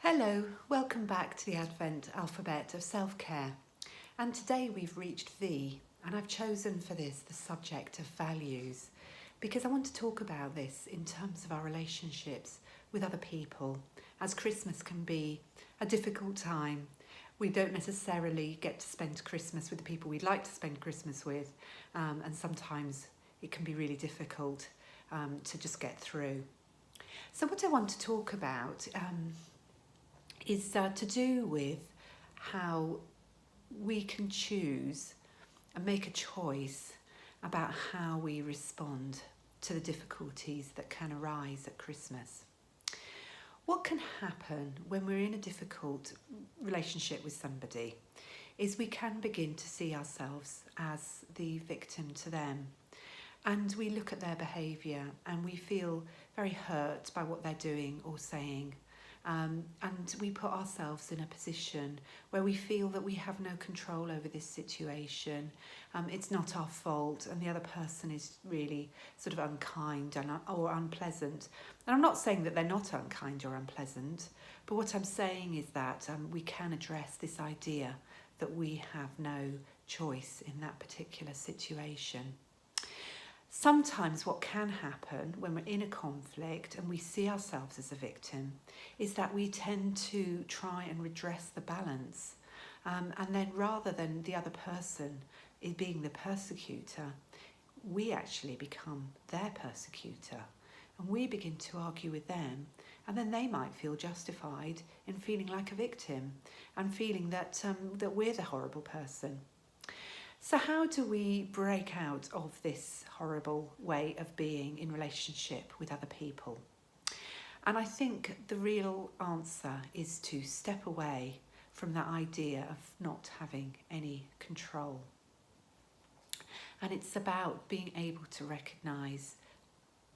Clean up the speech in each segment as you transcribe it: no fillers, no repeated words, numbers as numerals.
Hello, welcome back to the Advent alphabet of self-care. And today we've reached V, and I've chosen for this the subject of values because I want to talk about this in terms of our relationships with other people, as Christmas can be a difficult time. We don't necessarily get to spend Christmas with the people we'd like to spend Christmas with, and sometimes it can be really difficult to just get through. So what I want to talk about is to do with how we can choose and make a choice about how we respond to the difficulties that can arise at Christmas. What can happen when we're in a difficult relationship with somebody is we can begin to see ourselves as the victim to them. And we look at their behaviour and we feel very hurt by what they're doing or saying. And we put ourselves in a position where we feel that we have no control over this situation. It's not our fault, and the other person is really sort of unkind or unpleasant. And I'm not saying that they're not unkind or unpleasant, but what I'm saying is that we can address this idea that we have no choice in that particular situation. Sometimes what can happen when we're in a conflict and we see ourselves as a victim is that we tend to try and redress the balance. And then rather than the other person being the persecutor, we actually become their persecutor. And we begin to argue with them. And then they might feel justified in feeling like a victim and feeling that we're the horrible person. So how do we break out of this horrible way of being in relationship with other people? And I think the real answer is to step away from that idea of not having any control. And it's about being able to recognise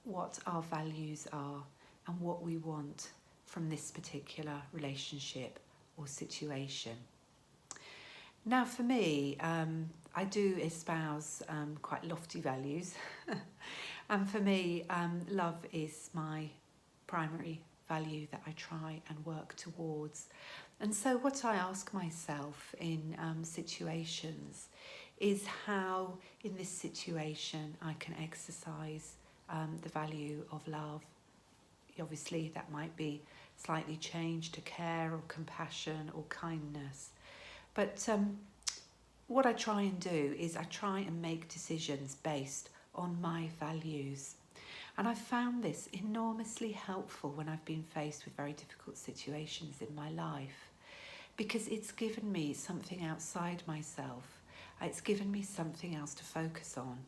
what our values are and what we want from this particular relationship or situation. Now for me, I do espouse quite lofty values. And for me, love is my primary value that I try and work towards. And so what I ask myself in situations is how in this situation I can exercise the value of love. Obviously that might be slightly changed to care or compassion or kindness. But what I try and do is I try and make decisions based on my values. And I've found this enormously helpful when I've been faced with very difficult situations in my life, because it's given me something outside myself. It's given me something else to focus on.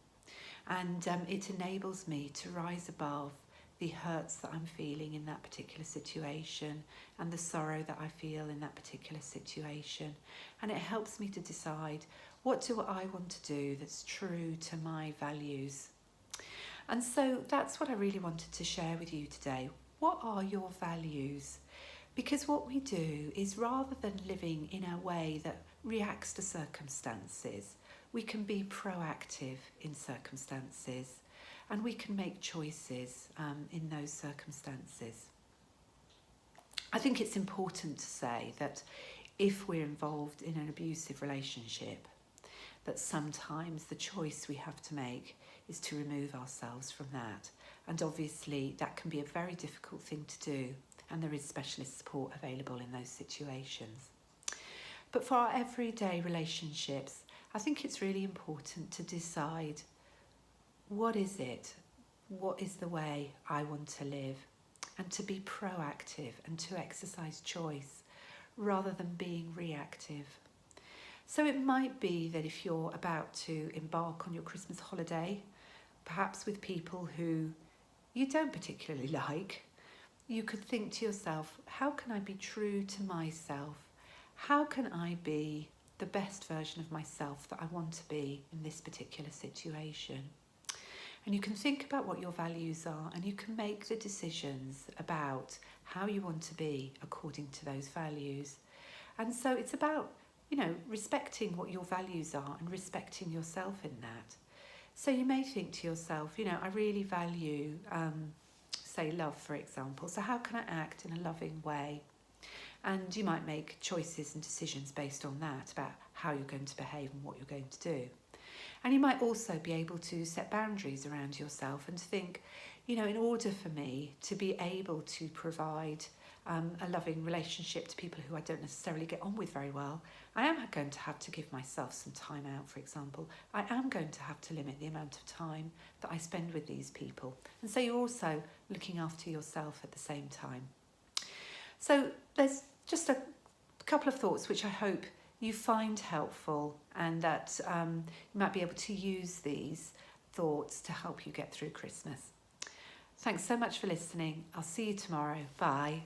And it enables me to rise above the hurts that I'm feeling in that particular situation and the sorrow that I feel in that particular situation. And it helps me to decide, what do I want to do that's true to my values? And so that's what I really wanted to share with you today. What are your values? Because what we do is, rather than living in a way that reacts to circumstances, we can be proactive in circumstances. And we can make choices in those circumstances. I think it's important to say that if we're involved in an abusive relationship, that sometimes the choice we have to make is to remove ourselves from that. And obviously that can be a very difficult thing to do, and there is specialist support available in those situations. But for our everyday relationships, I think it's really important to decide, what is it? What is the way I want to live? And to be proactive and to exercise choice rather than being reactive. So it might be that if you're about to embark on your Christmas holiday, perhaps with people who you don't particularly like, you could think to yourself, how can I be true to myself? How can I be the best version of myself that I want to be in this particular situation? And you can think about what your values are, and you can make the decisions about how you want to be according to those values. And so it's about, respecting what your values are and respecting yourself in that. So you may think to yourself, I really value, say, love, for example. So how can I act in a loving way? And you might make choices and decisions based on that, about how you're going to behave and what you're going to do. And you might also be able to set boundaries around yourself and think, you know, in order for me to be able to provide a loving relationship to people who I don't necessarily get on with very well, I am going to have to give myself some time out, for example. I am going to have to limit the amount of time that I spend with these people. And so you're also looking after yourself at the same time. So there's just a couple of thoughts which I hope you find helpful, and that you might be able to use these thoughts to help you get through Christmas. Thanks so much for listening. I'll see you tomorrow. Bye.